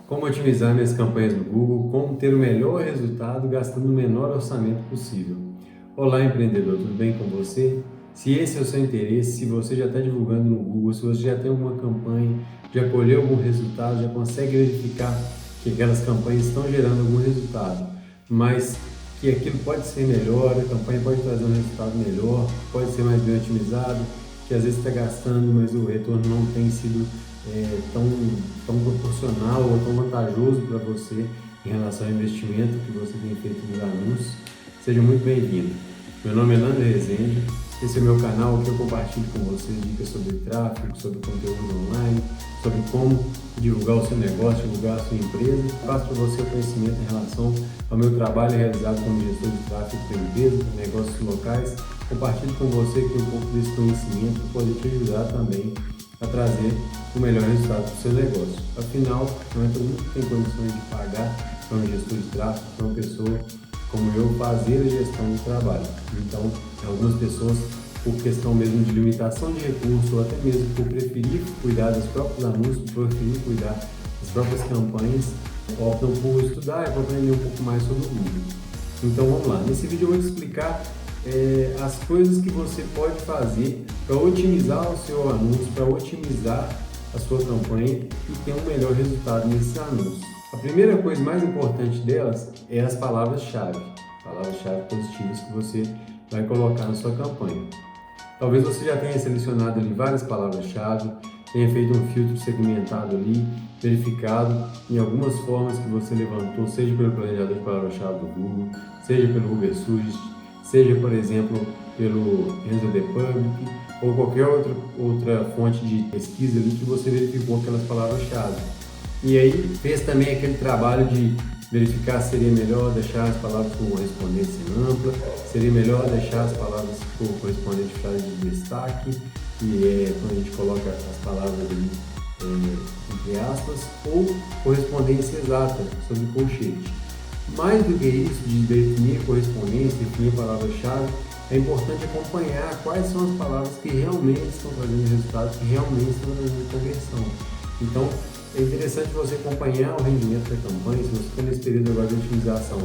Como otimizar minhas campanhas no Google, como ter o melhor resultado gastando o menor orçamento possível. Olá, empreendedor, tudo bem com você? Se esse é o seu interesse, se você já está divulgando no Google, se você já tem alguma campanha, já colheu algum resultado, já consegue verificar que aquelas campanhas estão gerando algum resultado, mas que aquilo pode ser melhor, a campanha pode trazer um resultado melhor, pode ser mais bem otimizado, que às vezes está gastando, mas o retorno não tem sido tão proporcional ou tão vantajoso para você em relação ao investimento que você tem feito nos anúncios. Seja muito bem-vindo. Meu nome é Nando Rezende, esse é o meu canal que eu compartilho com vocês dicas sobre tráfego, sobre conteúdo online, sobre como divulgar o seu negócio, divulgar a sua empresa. Passo para você o conhecimento em relação ao meu trabalho realizado como gestor de tráfego para empresas, negócios locais. Compartilho com você aqui um pouco desse conhecimento para poder te ajudar também a trazer o melhor resultado para o seu negócio. Afinal, não é todo mundo que tem condições de pagar para um gestor de tráfego, para uma pessoa como eu, fazer a gestão do trabalho. Então, algumas pessoas, por questão mesmo de limitação de recursos, ou até mesmo por preferir cuidar dos próprios anúncios, preferir cuidar das próprias campanhas, optam por estudar e por aprender um pouco mais sobre o Google. Então, vamos lá. Nesse vídeo eu vou te explicar as coisas que você pode fazer para otimizar o seu anúncio, para otimizar a sua campanha e ter um melhor resultado nesse anúncio. A primeira coisa mais importante delas é as palavras-chave positivas que você vai colocar na sua campanha. Talvez você já tenha selecionado ali várias palavras-chave, tenha feito um filtro segmentado ali, verificado em algumas formas que você levantou, seja pelo planejador de palavras-chave do Google, seja pelo Google Suggest, seja, por exemplo, pelo Answer the Public ou qualquer outra fonte de pesquisa ali que você verificou aquelas palavras-chave. E aí fez também aquele trabalho de verificar se seria melhor deixar as palavras com correspondência ampla, seria melhor deixar as palavras com correspondente frase de destaque, que é quando a gente coloca as palavras ali entre aspas, ou correspondência exata sobre colchete. Mais do que isso, de definir correspondência, definir palavra-chave, é importante acompanhar quais são as palavras que realmente estão trazendo resultados, que realmente estão trazendo conversão. Então, é interessante você acompanhar o rendimento da campanha, se você está nesse período agora de otimização,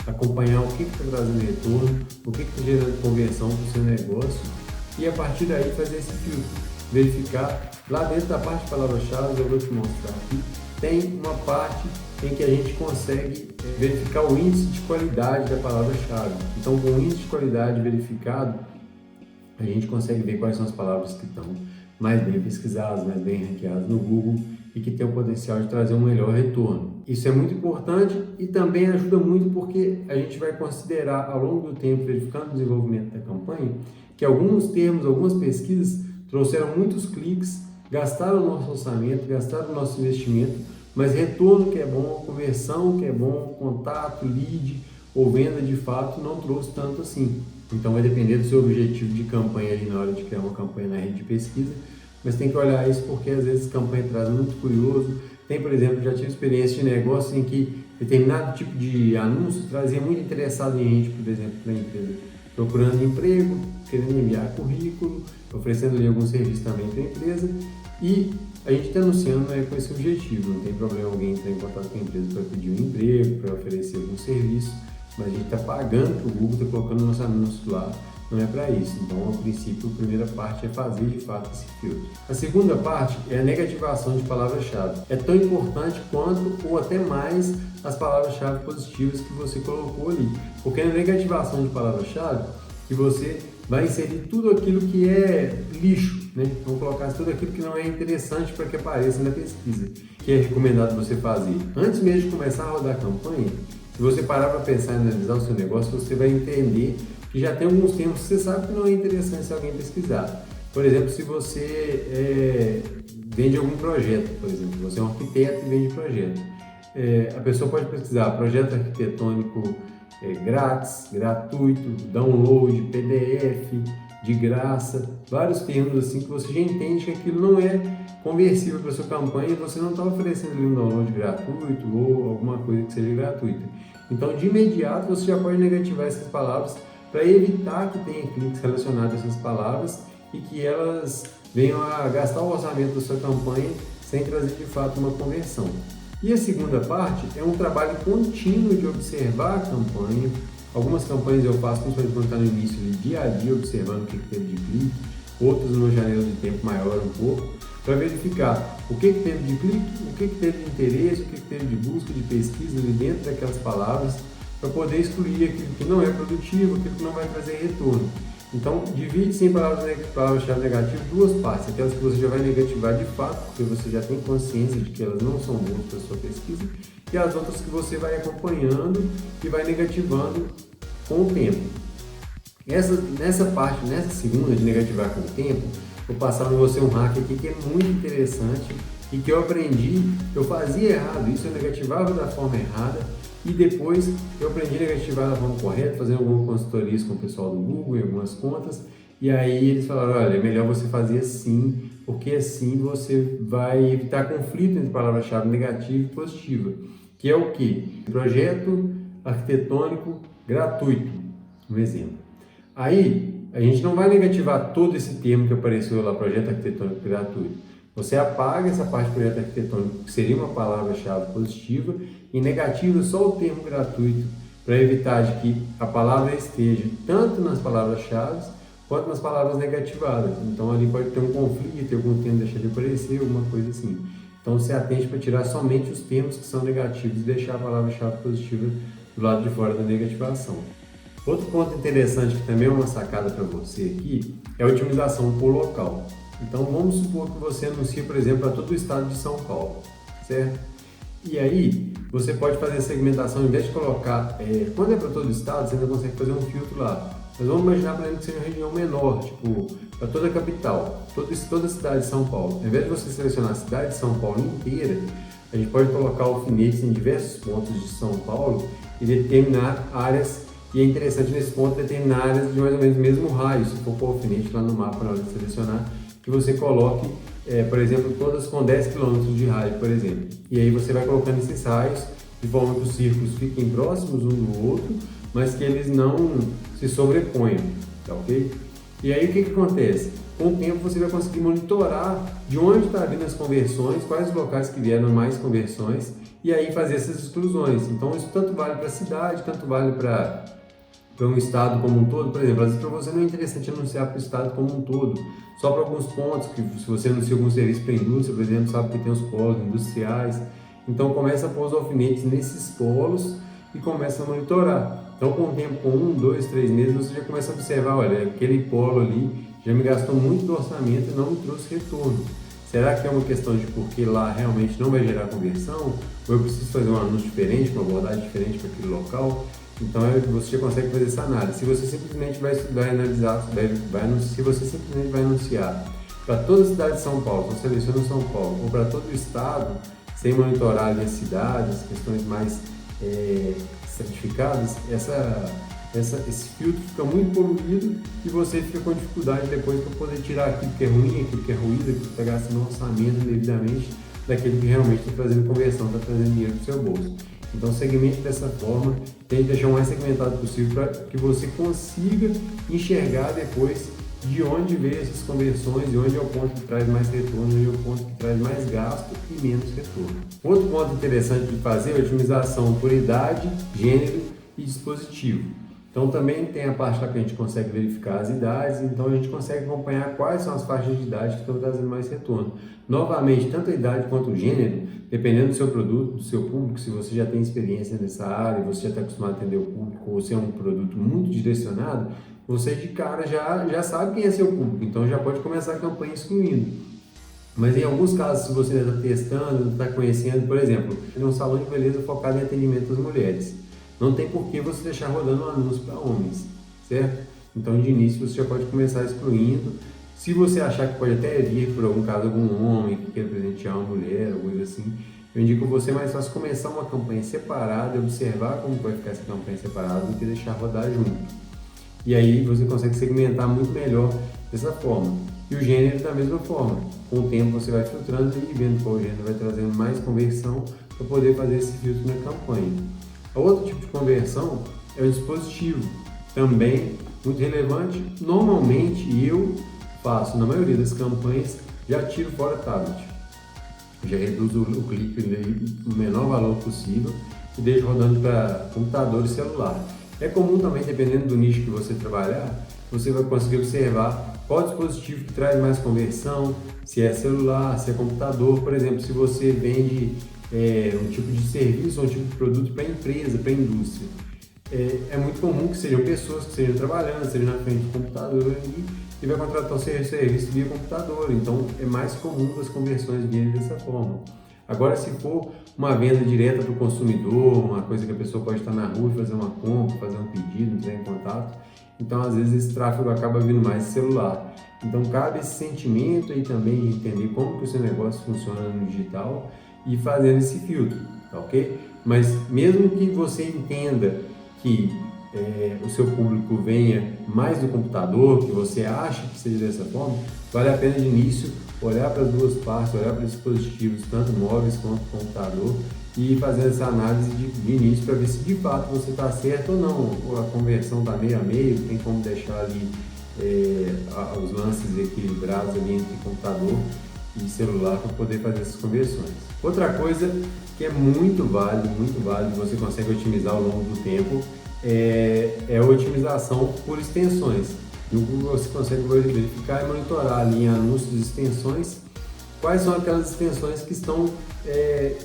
acompanhar o que está trazendo retorno, o que está gerando conversão para o seu negócio e a partir daí fazer esse filtro, verificar lá dentro da parte de palavras-chave, eu vou te mostrar aqui, tem uma parte em que a gente consegue verificar o índice de qualidade da palavra-chave. Então, com o índice de qualidade verificado, a gente consegue ver quais são as palavras que estão mais bem pesquisadas, mais bem ranqueadas no Google e que tem o potencial de trazer um melhor retorno. Isso é muito importante e também ajuda muito porque a gente vai considerar ao longo do tempo, verificando o desenvolvimento da campanha, que alguns termos, algumas pesquisas trouxeram muitos cliques, gastaram o nosso orçamento, gastaram o nosso investimento, mas retorno que é bom, conversão que é bom, contato, lead ou venda de fato não trouxe tanto assim. Então vai depender do seu objetivo de campanha ali na hora de criar uma campanha na rede de pesquisa, mas tem que olhar isso porque às vezes a campanha traz muito curioso. Tem, por exemplo, já tive experiência de negócio em que determinado tipo de anúncio trazia muito interessado em gente, por exemplo, para a empresa, procurando emprego, querendo enviar currículo, oferecendo ali algum serviço também para a empresa e a gente está anunciando com esse objetivo. Não tem problema alguém entrar em contato com a empresa para pedir um emprego, para oferecer algum serviço, mas a gente está pagando para o Google, está colocando nosso anúncio lá, não é para isso. Então, a princípio, a primeira parte é fazer de fato esse filtro. A segunda parte é a negativação de palavras-chave. É tão importante quanto ou até mais as palavras-chave positivas que você colocou ali, porque na negativação de palavra-chave que você vai inserir tudo aquilo que é lixo, né? Vamos colocar tudo aquilo que não é interessante para que apareça na pesquisa, que é recomendado você fazer. Antes mesmo de começar a rodar a campanha, se você parar para pensar e analisar o seu negócio, você vai entender que já tem alguns termos que você sabe que não é interessante se alguém pesquisar. Por exemplo, se você vende algum projeto, por exemplo, você é um arquiteto e vende projeto. A pessoa pode pesquisar projeto arquitetônico grátis, gratuito, download, PDF, de graça, vários termos assim que você já entende que aquilo não é conversível para a sua campanha e você não está oferecendo ali um download gratuito ou alguma coisa que seja gratuita. Então, de imediato, você já pode negativar essas palavras para evitar que tenha cliques relacionados a essas palavras e que elas venham a gastar o orçamento da sua campanha sem trazer de fato uma conversão. E a segunda parte é um trabalho contínuo de observar a campanha. Algumas campanhas eu faço, principalmente quando está no início, de dia a dia, observando o que teve de clique, outras numa janela de tempo maior um pouco, para verificar o que teve de clique, o que teve de interesse, o que teve de busca, de pesquisa ali dentro daquelas palavras, para poder excluir aquilo que não é produtivo, aquilo que não vai trazer retorno. Então, divide-se em palavras-chave negativas duas partes, aquelas que você já vai negativar de fato, porque você já tem consciência de que elas não são boas para a sua pesquisa, e as outras que você vai acompanhando e vai negativando com o tempo. Nessa segunda de negativar com o tempo, vou passar para você um hack aqui que é muito interessante e que eu aprendi, eu fazia errado, isso eu negativava da forma errada, e depois eu aprendi a negativar da forma correta, fazendo algumas consultorias com o pessoal do Google e algumas contas, e aí eles falaram, olha, é melhor você fazer assim, porque assim você vai evitar conflito entre palavra-chave negativa e positiva, que é o que? Projeto arquitetônico gratuito, um exemplo. Aí, a gente não vai negativar todo esse termo que apareceu lá, projeto arquitetônico gratuito. Você apaga essa parte de projeto arquitetônico, que seria uma palavra-chave positiva, e negativa só o termo gratuito, para evitar de que a palavra esteja tanto nas palavras-chave quanto nas palavras negativadas. Então ali pode ter um conflito, algum termo deixar de aparecer, alguma coisa assim. Então se atente para tirar somente os termos que são negativos e deixar a palavra-chave positiva do lado de fora da negativação. Outro ponto interessante que também é uma sacada para você aqui é a otimização por local. Então vamos supor que você anuncia, por exemplo, para todo o estado de São Paulo, certo? E aí você pode fazer a segmentação, ao invés de colocar, quando é para todo o estado, você ainda consegue fazer um filtro lá. Mas vamos imaginar, por exemplo, que seja uma região menor, tipo, para toda a capital, toda a cidade de São Paulo. Ao invés de você selecionar a cidade de São Paulo inteira, a gente pode colocar alfinetes em diversos pontos de São Paulo e determinar áreas. E é interessante nesse ponto determinar áreas de mais ou menos o mesmo raio, se for com o alfinete lá no mapa na hora de selecionar, que você coloque, por exemplo, todas com 10 km de raio, por exemplo. E aí você vai colocando esses raios de forma que os círculos fiquem próximos um do outro, mas que eles não se sobreponham, tá ok? E aí o que acontece? Com o tempo você vai conseguir monitorar de onde está vindo as conversões, quais os locais que vieram mais conversões, e aí fazer essas exclusões. Então isso tanto vale para a cidade, tanto vale para um estado como um todo. Por exemplo, às vezes para você não é interessante anunciar para o estado como um todo, só para alguns pontos, que se você anuncia algum serviço para a indústria, por exemplo, sabe que tem os polos industriais, então começa a pôr os alfinetes nesses polos e começa a monitorar. Então com o tempo, com 1, 2, 3 meses, você já começa a observar, olha, aquele polo ali já me gastou muito do orçamento e não me trouxe retorno. Será que é uma questão de porque lá realmente não vai gerar conversão? Ou eu preciso fazer um anúncio diferente, uma abordagem diferente para aquele local? Então você já consegue fazer essa análise. Se você simplesmente vai analisar, se você simplesmente vai anunciar para toda a cidade de São Paulo, você seleciona São Paulo, ou para todo o estado, sem monitorar ali as cidades, questões mais certificadas, esse filtro fica muito poluído e você fica com dificuldade depois para poder tirar aquilo que é ruim, aquilo que é ruído, aquilo que está gastando orçamento devidamente daquilo que realmente está trazendo conversão, está trazendo dinheiro para o seu bolso. Então segmente dessa forma, tente deixar o mais segmentado possível para que você consiga enxergar depois de onde veio essas conversões e onde é o ponto que traz mais retorno, onde é o ponto que traz mais gasto e menos retorno. Outro ponto interessante de fazer é a otimização por idade, gênero e dispositivo. Então também tem a parte lá que a gente consegue verificar as idades, então a gente consegue acompanhar quais são as faixas de idade que estão trazendo mais retorno. Novamente, tanto a idade quanto o gênero, dependendo do seu produto, do seu público, se você já tem experiência nessa área, você já está acostumado a atender o público, ou se é um produto muito direcionado, você de cara já sabe quem é seu público, então já pode começar a campanha excluindo. Mas em alguns casos, se você está testando, está conhecendo, por exemplo, tem um salão de beleza focado em atendimento às mulheres. Não tem por que você deixar rodando um anúncio para homens, certo? Então, de início, você já pode começar excluindo. Se você achar que pode até vir, por algum caso, algum homem que queira presentear uma mulher, ou coisa assim, eu indico você mais fácil começar uma campanha separada e observar como vai ficar essa campanha separada do que deixar rodar junto. E aí você consegue segmentar muito melhor dessa forma. E o gênero da mesma forma. Com o tempo você vai filtrando e vendo qual gênero vai trazendo mais conversão para poder fazer esse filtro na campanha. Outro tipo de conversão é o dispositivo, também muito relevante. Normalmente eu faço, na maioria das campanhas, já tiro fora tablet. já reduz o clique no menor valor possível e deixa rodando para computador e celular. É comum também, dependendo do nicho que você trabalhar, você vai conseguir observar qual dispositivo que traz mais conversão, se é celular, se é computador. Por exemplo, se você vende um tipo de serviço ou um tipo de produto para empresa, para indústria. É muito comum que sejam pessoas que estejam trabalhando, estejam na frente do computador ali, e vai contratar o seu serviço via computador. Então, é mais comum as conversões virem dessa forma. Agora, se for uma venda direta para o consumidor, uma coisa que a pessoa pode estar na rua e fazer uma compra, fazer um pedido, entrar em contato, então às vezes esse tráfego acaba vindo mais de celular. Então cabe esse sentimento aí também de entender como que o seu negócio funciona no digital e fazendo esse filtro, tá ok? Mas mesmo que você entenda que o seu público venha mais do computador, que você acha que seja dessa forma, vale a pena de início olhar para as duas partes, olhar para os dispositivos, tanto móveis quanto computador, e fazer essa análise de início para ver se de fato você está certo ou não, ou a conversão está meio a meio, tem como deixar ali os lances equilibrados ali entre computador e celular para poder fazer essas conversões. Outra coisa que é muito válido, você consegue otimizar ao longo do tempo, é a otimização por extensões. No Google você consegue verificar e monitorar ali em anúncios de extensões quais são aquelas extensões que estão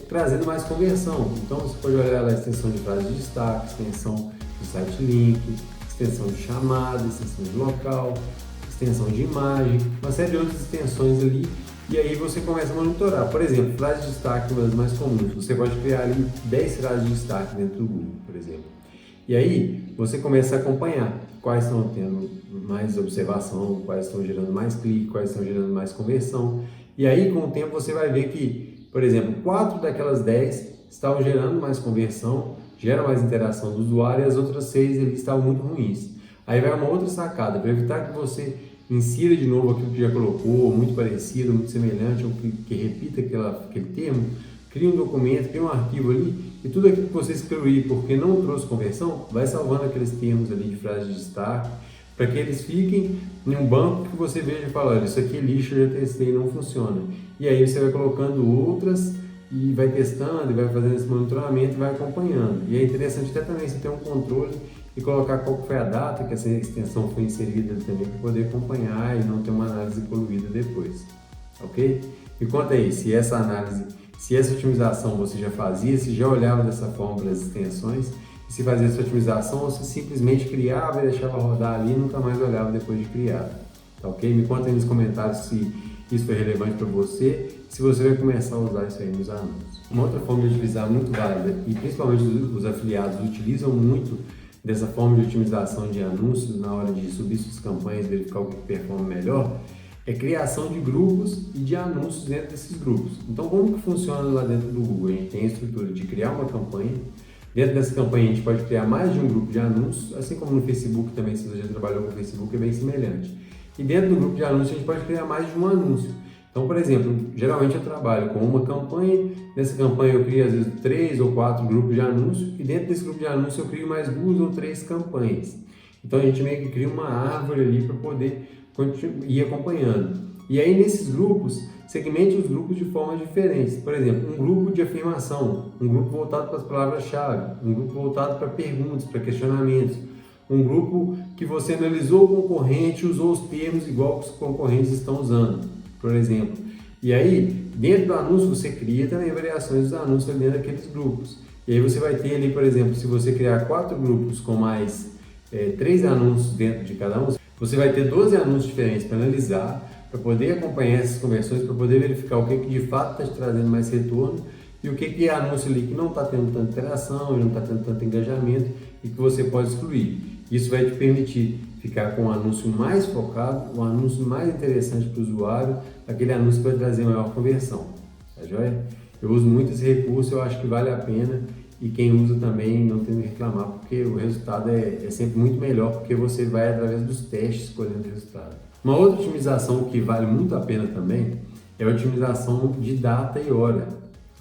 trazendo mais conversão. Então você pode olhar lá a extensão de frase de destaque, extensão de site link, extensão de chamada, extensão de local, extensão de imagem, uma série de outras extensões ali, e aí você começa a monitorar. Por exemplo, frase de destaque, uma das mais comuns, você pode criar ali 10 frases de destaque dentro do Google, por exemplo. E aí você começa a acompanhar quais estão tendo mais observação, quais estão gerando mais clique, quais estão gerando mais conversão. E aí com o tempo você vai ver que, por exemplo, 4 daquelas 10 estavam gerando mais conversão, gera mais interação do usuário, e as outras 6 ali estavam muito ruins. Aí vai uma outra sacada, para evitar que você insira de novo aquilo que já colocou, muito parecido, muito semelhante, ou que repita aquele termo, cria um documento, cria um arquivo ali, e tudo aquilo que você excluir porque não trouxe conversão, vai salvando aqueles termos ali de frase de destaque, para que eles fiquem em um banco que você veja e fala, olha, isso aqui é lixo, eu já testei, não funciona. E aí você vai colocando outras e vai testando, e vai fazendo esse monitoramento e vai acompanhando. E é interessante até também você ter um controle e colocar qual foi a data que essa extensão foi inserida também, para poder acompanhar e não ter uma análise poluída depois, ok? Me conta aí, se essa análise, se essa otimização você já fazia, se já olhava dessa forma para as extensões, e se fazia essa otimização ou se simplesmente criava e deixava rodar ali e nunca mais olhava depois de criar, tá ok? Me conta aí nos comentários se isso foi relevante para você, se você vai começar a usar isso aí nos anúncios. Uma outra forma de utilizar muito válida, e principalmente os afiliados utilizam muito dessa forma de otimização de anúncios na hora de subir suas campanhas, verificar o que performa melhor, é criação de grupos e de anúncios dentro desses grupos. Então, como que funciona lá dentro do Google? A gente tem a estrutura de criar uma campanha. Dentro dessa campanha, a gente pode criar mais de um grupo de anúncios, assim como no Facebook também, se você já trabalhou com o Facebook, é bem semelhante. E dentro do grupo de anúncios, a gente pode criar mais de um anúncio. Então, por exemplo, geralmente eu trabalho com uma campanha, nessa campanha eu crio às vezes 3 ou 4 grupos de anúncio, e dentro desse grupo de anúncio eu crio mais 2 ou 3 campanhas. Então a gente meio que cria uma árvore ali para poder ir acompanhando. E aí nesses grupos, segmente os grupos de formas diferentes. Por exemplo, um grupo de afirmação, um grupo voltado para as palavras-chave, um grupo voltado para perguntas, para questionamentos, um grupo que você analisou o concorrente e usou os termos igual que os concorrentes estão usando, por exemplo. E aí, dentro do anúncio, você cria também variações dos anúncios dentro daqueles grupos. E aí você vai ter ali, por exemplo, se você criar 4 grupos com mais 3 anúncios dentro de cada um, você vai ter 12 anúncios diferentes para analisar, para poder acompanhar essas conversões, para poder verificar o que de fato está te trazendo mais retorno e o que é anúncio ali que não está tendo tanta interação, não está tendo tanto engajamento e que você pode excluir. Isso vai te permitir ficar com um anúncio mais focado, um anúncio mais interessante para o usuário, aquele anúncio que vai trazer maior conversão, tá joia? Eu uso muito esse recurso, eu acho que vale a pena e quem usa também não tem que reclamar, porque o resultado é sempre muito melhor, porque você vai através dos testes escolhendo o resultado. Uma outra otimização que vale muito a pena também é a otimização de data e hora,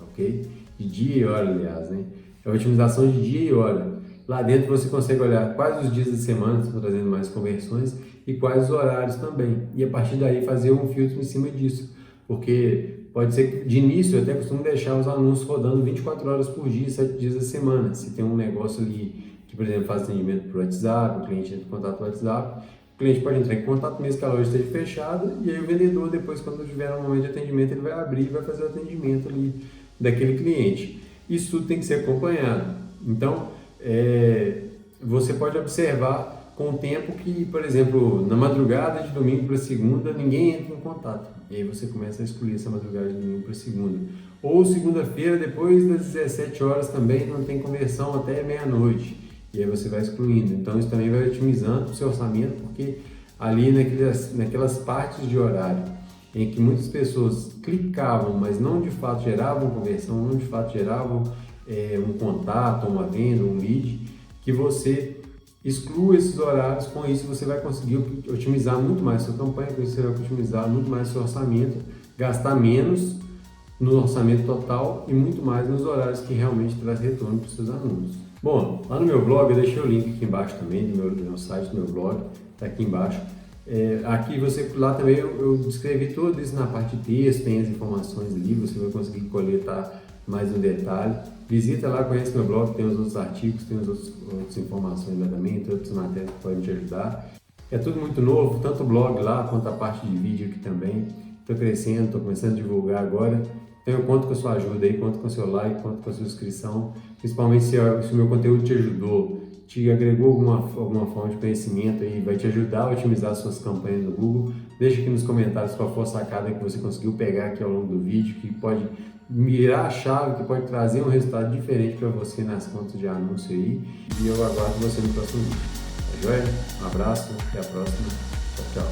ok? De dia e hora, aliás, né? É a otimização de dia e hora. Lá dentro você consegue olhar quais os dias da semana estão trazendo mais conversões e quais os horários também. E a partir daí fazer um filtro em cima disso, porque pode ser que de início eu até costumo deixar os anúncios rodando 24 horas por dia, 7 dias da semana. Se tem um negócio ali que, por exemplo, faz atendimento por WhatsApp, o cliente entra em contato no WhatsApp, o cliente pode entrar em contato mesmo que a loja esteja fechada, e aí o vendedor, depois, quando tiver um momento de atendimento, ele vai abrir e vai fazer o atendimento ali daquele cliente. Isso tudo tem que ser acompanhado. Então, você pode observar com o tempo que, por exemplo, na madrugada de domingo para segunda, ninguém entra em contato. E aí você começa a excluir essa madrugada de domingo para segunda. Ou segunda-feira, depois das 17 horas também, não tem conversão até meia-noite. E aí você vai excluindo. Então isso também vai otimizando o seu orçamento, porque ali naquelas partes de horário em que muitas pessoas clicavam, mas não de fato geravam conversão, não de fato geravam um contato, uma venda, um lead, que você exclua esses horários. Com isso você vai conseguir otimizar muito mais sua campanha, com isso você vai otimizar muito mais seu orçamento, gastar menos no orçamento total e muito mais nos horários que realmente traz retorno para os seus anúncios. Bom, lá no meu blog, eu deixei o link aqui embaixo também, do meu site, do meu blog, está aqui embaixo. Lá também eu descrevi tudo isso na parte de texto, tem as informações ali, você vai conseguir coletar mais no detalhe. Visita lá, conhece meu blog, tem os outros artigos, tem outras informações lá também, tem outras matérias que podem te ajudar. É tudo muito novo, tanto o blog lá quanto a parte de vídeo aqui também. Estou crescendo, estou começando a divulgar agora. Então eu conto com a sua ajuda aí, conto com o seu like, conto com a sua inscrição. Principalmente se o meu conteúdo te ajudou, te agregou alguma forma de conhecimento e vai te ajudar a otimizar suas campanhas no Google. Deixa aqui nos comentários qual foi a sacada que você conseguiu pegar aqui ao longo do vídeo, que pode mirar a chave, que pode trazer um resultado diferente para você nas contas de anúncio aí. E eu aguardo você no próximo vídeo. Tá joia? Um abraço, até a próxima. Tchau, tchau.